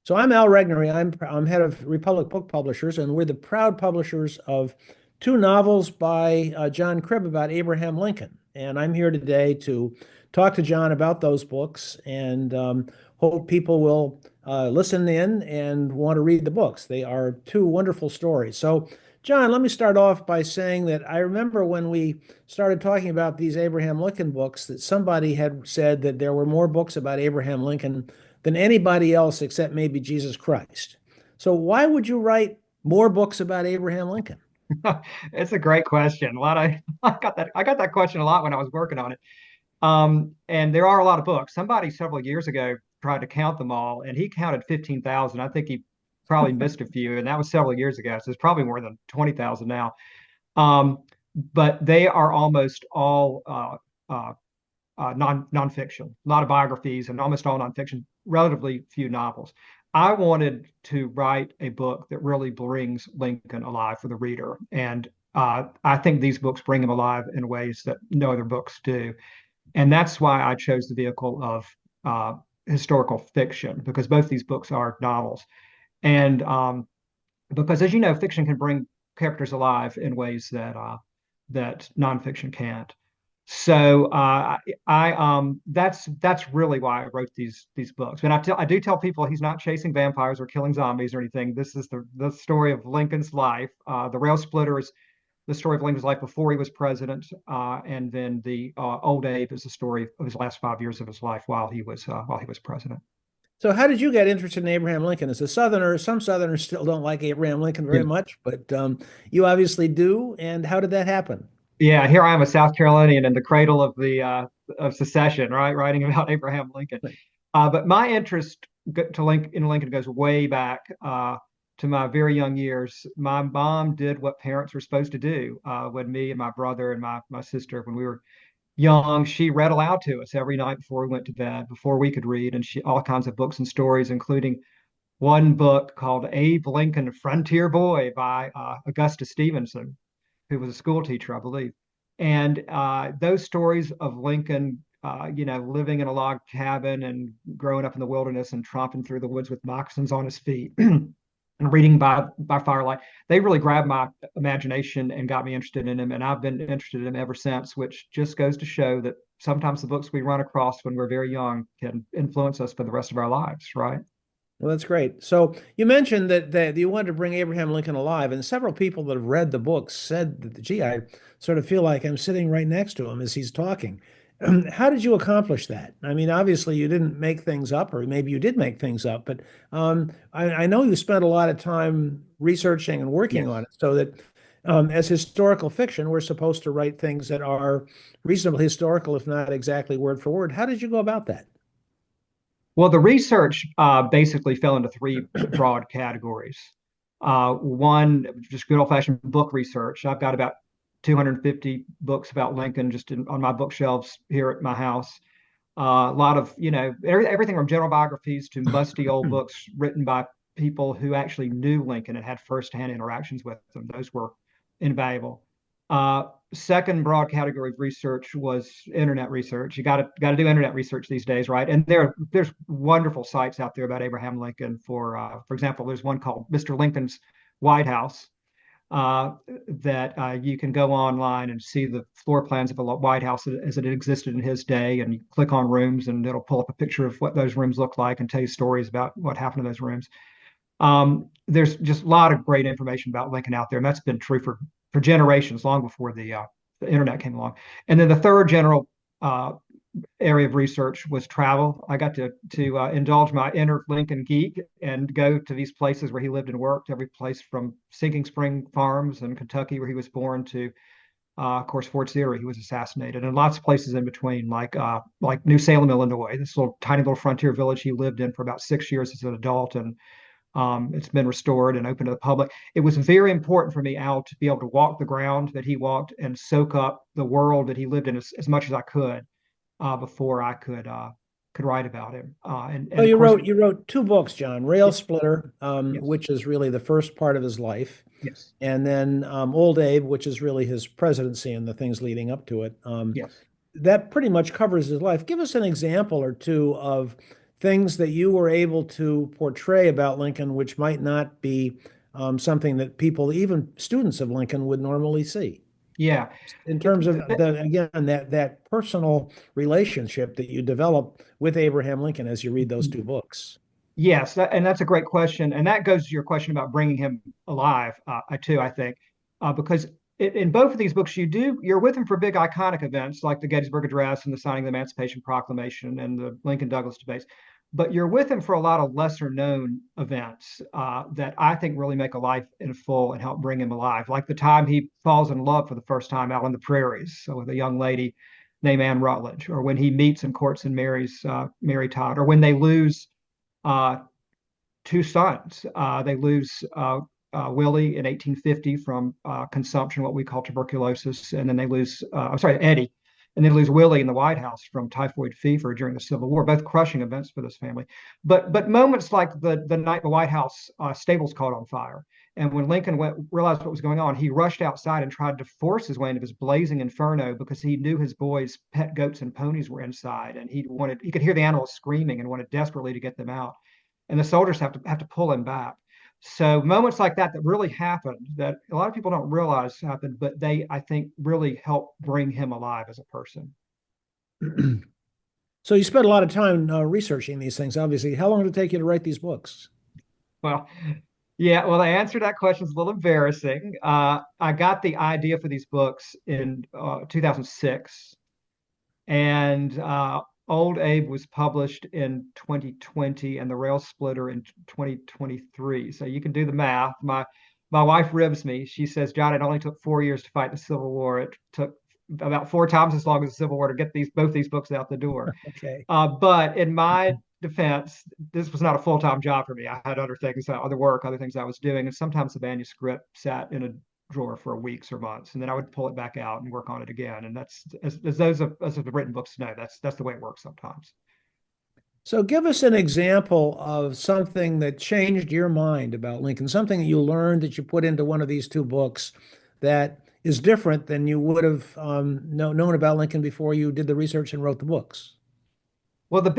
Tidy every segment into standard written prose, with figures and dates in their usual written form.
So I'm Al Regnery. I'm head of Republic Book Publishers, and we're the proud publishers of two novels by John Cribb about Abraham Lincoln. And I'm here today to talk to John about those books and hope people will listen in and want to read the books. They are two wonderful stories. So, John, let me start off by saying that I remember when we started talking about these Abraham Lincoln books, that somebody had said that there were more books about Abraham Lincoln than anybody else except maybe Jesus Christ. So why would you write more books about Abraham Lincoln? It's a great question. A lot of I got that question a lot when I was working on it. And there are a lot of books. Somebody several years ago tried to count them all, and he counted 15,000. I think he probably missed a few, and that was several years ago. So it's probably more than 20,000 now. Um, but they are almost all uh, nonfiction, a lot of biographies, and almost all nonfiction. Relatively few novels. I wanted to write a book that really brings Lincoln alive for the reader, and I think these books bring him alive in ways that no other books do. And that's why I chose the vehicle of uh, historical fiction, because both these books are novels. And because, as you know, fiction can bring characters alive in ways that nonfiction can't. So that's really why I wrote these books. And I do tell people he's not chasing vampires or killing zombies or anything. This is the story of Lincoln's life. The Rail Splitter is the story of Lincoln's life before he was president, and then the Old Abe is the story of his last 5 years of his life while he was president. So how did you get interested in Abraham Lincoln? As a Southerner, some Southerners still don't like Abraham Lincoln very Yeah. much, but you obviously do. And how did that happen? Yeah, here I am, a South Carolinian in the cradle of the of secession, right, writing about Abraham Lincoln. But my interest in Lincoln goes way back to my very young years. My mom did what parents were supposed to do when me and my brother and my sister, when we were young, she read aloud to us every night before we went to bed, before we could read, and she all kinds of books and stories, including one book called Abe Lincoln, Frontier Boy by Augustus Stevenson, who was a school teacher, I believe. And those stories of Lincoln, living in a log cabin and growing up in the wilderness and tromping through the woods with moccasins on his feet and reading by firelight, they really grabbed my imagination and got me interested in him. And I've been interested in him ever since, which just goes to show that sometimes the books we run across when we're very young can influence us for the rest of our lives, right? Well, that's great. So you mentioned that you wanted to bring Abraham Lincoln alive, and several people that have read the book said that, gee, I sort of feel like I'm sitting right next to him as he's talking. How did you accomplish that? I mean, obviously you didn't make things up, or maybe you did make things up, but I know you spent a lot of time researching and working on Yes. it, so that as historical fiction, we're supposed to write things that are reasonably historical, if not exactly word for word. How did you go about that? Well, the research basically fell into three broad categories. One, just good old-fashioned book research. I've got about 250 books about Lincoln just on my bookshelves here at my house. A lot of, everything from general biographies to musty old books written by people who actually knew Lincoln and had firsthand interactions with him. Those were invaluable. Second broad category of research was internet research. You got to do internet research these days, right? And there's wonderful sites out there about Abraham Lincoln. For example, there's one called Mr. Lincoln's White House, that you can go online and see the floor plans of a White House as it existed in his day, and you click on rooms, and it'll pull up a picture of what those rooms look like and tell you stories about what happened to those rooms. There's just a lot of great information about Lincoln out there, and that's been true for generations, long before the internet came along. And then the third general uh, area of research was travel. I got to indulge my inner Lincoln geek and go to these places where he lived and worked. Every place from Sinking Spring Farms in Kentucky, where he was born, to of course, Fort Sierra, he was assassinated, and lots of places in between, like New Salem, Illinois, this little tiny little frontier village he lived in for about 6 years as an adult, and it's been restored and open to the public. It was very important for me, Al, to be able to walk the ground that he walked and soak up the world that he lived in as much as I could before I could write about him. So And of course, you wrote two books, John, Rail yeah, Splitter, yes, which is really the first part of his life, yes, and then Old Abe, which is really his presidency and the things leading up to it. yes. That pretty much covers his life. Give us an example or two of things that you were able to portray about Lincoln, which might not be something that people, even students of Lincoln, would normally see. Yeah. In It- terms of the again that personal relationship that you develop with Abraham Lincoln as you read those two books. Yes, and that's a great question, and that goes to your question about bringing him alive, too. I think because in both of these books, you're with him for big iconic events like the Gettysburg Address and the signing of the Emancipation Proclamation and the Lincoln Douglas debates, but you're with him for a lot of lesser known events that I think really make a life in full and help bring him alive, like the time he falls in love for the first time out on the prairies, so with a young lady named Anne Rutledge, or when he meets and courts and marries Mary Todd, or when they lose uh, two sons. They lose Willie in 1850 from consumption, what we call tuberculosis, and then they lose, I'm sorry, Eddie, and then lose Willie in the White House from typhoid fever during the Civil War, both crushing events for this family. But moments like the night the White House stables caught on fire, and when Lincoln realized what was going on, he rushed outside and tried to force his way into this blazing inferno because he knew his boys' pet goats and ponies were inside, and he could hear the animals screaming and wanted desperately to get them out, and the soldiers have to pull him back. So moments like that really happened that a lot of people don't realize happened, but they I think really help bring him alive as a person. So you spent a lot of time researching these things, obviously. How long did it take you to write these books? Well, yeah, well, the answer to that question is a little embarrassing. I got the idea for these books in 2006, and Old Abe was published in 2020, and The Rail Splitter in 2023. So you can do the math. My wife ribs me. She says, "John, it only took 4 years to fight the Civil War. It took about four times as long as the Civil War to get both these books out the door." Okay. But in my defense, this was not a full-time job for me. I had other things, other work, other things I was doing, and sometimes the manuscript sat in a drawer for weeks or months, and then I would pull it back out and work on it again. And that's as those of us who've written books know, that's the way it works sometimes. So give us an example of something that changed your mind about Lincoln, something that you learned that you put into one of these two books that is different than you would have known about Lincoln before you did the research and wrote the books. Well, the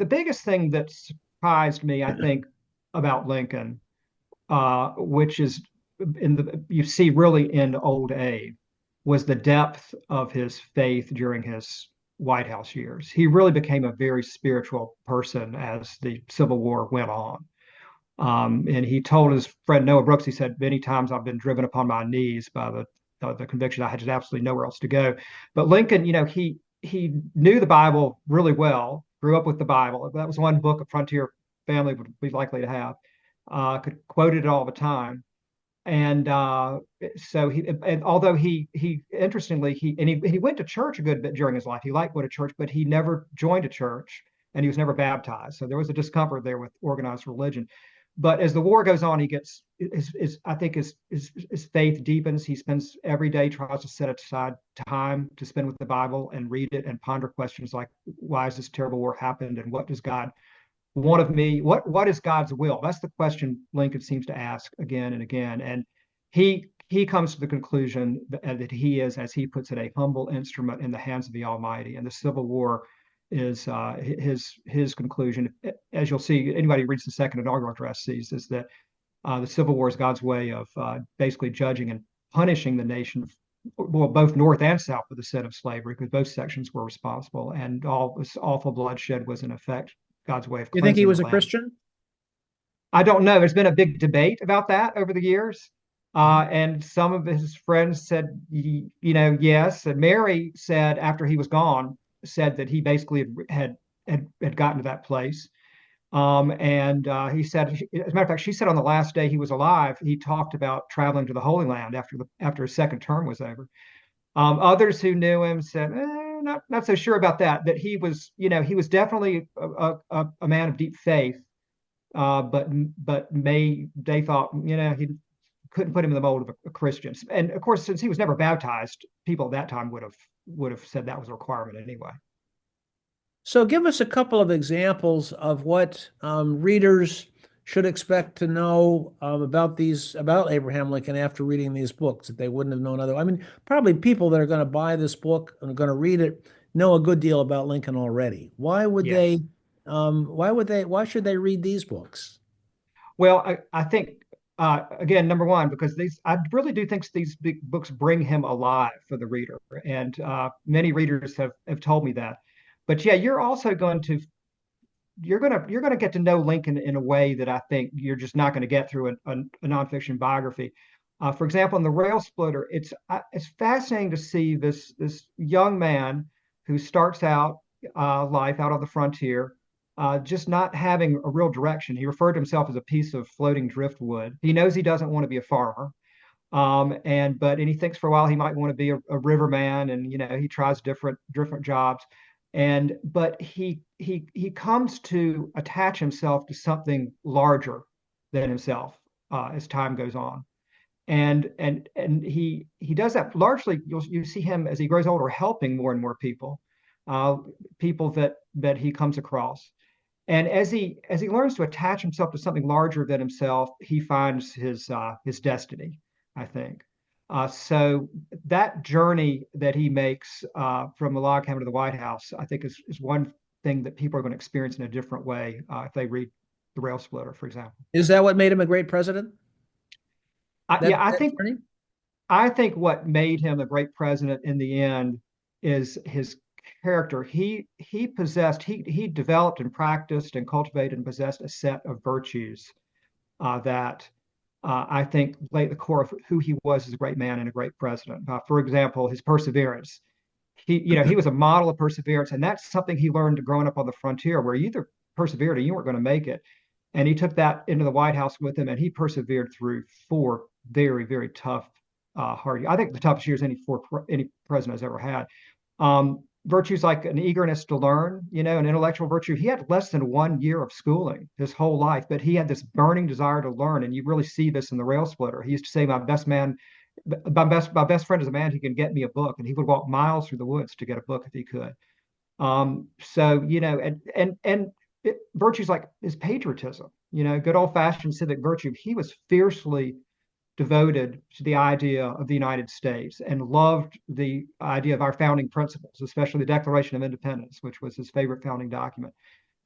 biggest thing that surprised me, I think, about Lincoln, which is in the you see really in Old Abe, was the depth of his faith during his White House years. He really became a very spiritual person as the Civil War went on. And he told his friend Noah Brooks, he said, "Many times I've been driven upon my knees by the conviction I had just absolutely nowhere else to go." But Lincoln, he knew the Bible really well, grew up with the Bible. That was one book a frontier family would be likely to have. Could quote it all the time. And so and although he interestingly, he went to church a good bit during his life. He liked going to church, but he never joined a church and he was never baptized. So there was a discomfort there with organized religion. But as the war goes on, he gets I think his faith deepens. He spends every day tries to set aside time to spend with the Bible and read it and ponder questions like, why has this terrible war happened, and what does God want of me? What is God's will? That's the question Lincoln seems to ask again and again. And he comes to the conclusion that he is, as he puts it, a humble instrument in the hands of the Almighty. And the Civil War is his conclusion. As you'll see, anybody who reads the second inaugural address sees is that the Civil War is God's way of basically judging and punishing the nation, well, both North and South, for the sin of slavery, because both sections were responsible, and all this awful bloodshed was in effect God's way of You think he cleansing the was a land. Christian? I don't know. There's been a big debate about that over the years. And some of his friends said, yes. And Mary said, after he was gone, said that he basically had gotten to that place. And he said, as a matter of fact, she said on the last day he was alive, he talked about traveling to the Holy Land after his second term was over. Others who knew him said, not so sure about that. That he was definitely a man of deep faith, but they thought, he couldn't put him in the mold of a Christian. And of course, since he was never baptized, people at that time would have said that was a requirement anyway. So give us a couple of examples of what readers should expect to know about Abraham Lincoln after reading these books that they wouldn't have known other. I mean, probably people that are going to buy this book and are going to read it know a good deal about Lincoln already. Why would Yes. they why should they read these books? Well, I think again, number one, because I really do think these big books bring him alive for the reader, and many readers have told me that. But yeah, you're going to get to know Lincoln in a way that I think you're just not going to get through a nonfiction biography. For example, in the Rail Splitter, it's fascinating to see this young man who starts out life out on the frontier, just not having a real direction. He referred to himself as a piece of floating driftwood. He knows he doesn't want to be a farmer, and he thinks for a while he might want to be a riverman, and he tries different jobs, but he comes to attach himself to something larger than himself as time goes on, and he does that largely. You see him as he grows older helping more and more people, people that he comes across. And as he learns to attach himself to something larger than himself, he finds his destiny, I think. So that journey that he makes from the log cabin to the White House, I think is one thing that people are going to experience in a different way if they read the Rail Splitter, for example. Is that what made him a great president? Yeah, That journey? I think what made him a great president in the end is his character. He developed and practiced and cultivated and possessed a set of virtues that I think lay at the core of who he was as a great man and a great president. For example, his perseverance. He was a model of perseverance, and that's something he learned growing up on the frontier, where you either persevered or you weren't going to make it. And he took that into the White House with him, and he persevered through four very, very tough, hard. I think the toughest years any president has ever had. Virtues like an eagerness to learn, an intellectual virtue. He had less than 1 year of schooling his whole life, but he had this burning desire to learn. And you really see this in the Rail Splitter. He used to say, my best friend is a man who can get me a book. And he would walk miles through the woods to get a book if he could. Virtues like his patriotism, good old fashioned civic virtue. He was fiercely devoted to the idea of the United States and loved the idea of our founding principles, especially the Declaration of Independence, which was his favorite founding document.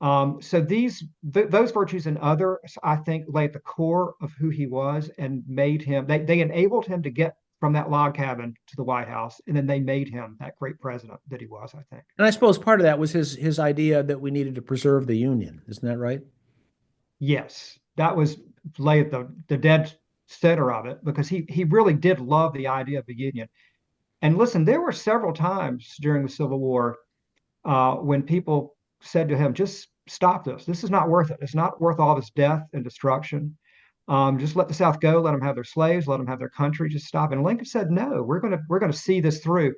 So those virtues and others, I think, lay at the core of who he was and made him. They enabled him to get from that log cabin to the White House, and then they made him that great president that he was, I think. And I suppose part of that was his idea that we needed to preserve the Union. Isn't that right? Yes, that was lay at the dead center of it, because he really did love the idea of the Union. And listen, there were several times during the Civil War when people said to him, "Just stop this. This is not worth it. It's not worth all this death and destruction. Just let the South go. Let them have their slaves. Let them have their country. Just stop." And Lincoln said, "No, we're gonna see this through."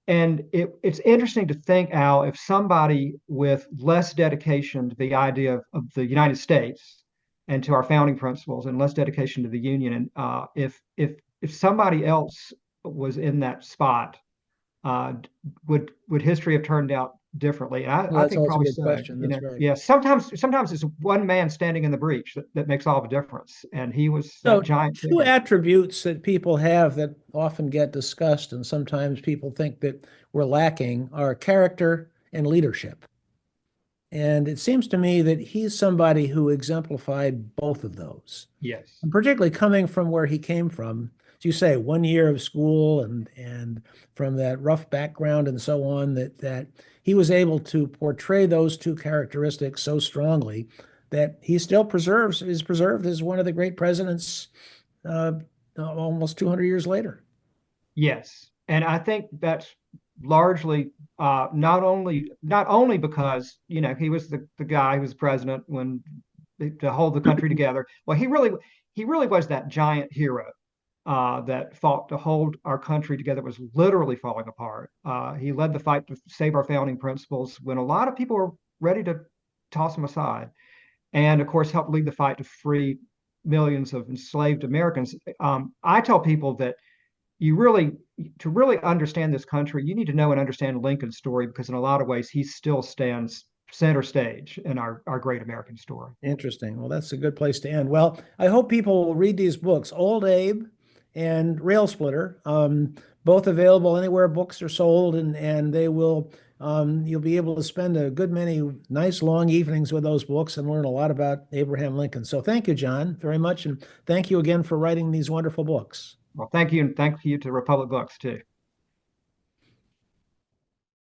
And it's interesting to think, Al, if somebody with less dedication to the idea of the United States and to our founding principles and less dedication to the Union, and if somebody else was in that spot, uh, would history have turned out differently? And Well, I that's think also a probably good so. question. That's right. Yeah. Sometimes it's one man standing in the breach that makes all the difference, and he was that So, giant two figure. attributes that people have that often get discussed, and sometimes people think that we're lacking, are character and leadership. And it seems to me that he's somebody who exemplified both of those. Yes. And particularly coming from where he came from, as you say, 1 year of school and from that rough background and so on, that he was able to portray those two characteristics so strongly that he still is preserved as one of the great presidents uh, almost 200 years later. Yes, and I think that's largely not only because he was the guy who was president when to hold the country together. Well, he really was that giant hero that fought to hold our country together. It was literally falling apart. He led the fight to save our founding principles when a lot of people were ready to toss them aside, and of course helped lead the fight to free millions of enslaved Americans. I tell people that you really to really understand this country, you need to know and understand Lincoln's story, because in a lot of ways he still stands center stage in our great American story. Interesting. Well, that's a good place to end. Well, I hope people will read these books, Old Abe and Rail Splitter, both available anywhere books are sold, and they will you'll be able to spend a good many nice long evenings with those books and learn a lot about Abraham Lincoln. So thank you, John, very much. And thank you again for writing these wonderful books. Well, thank you, and thank you to Republic Books too.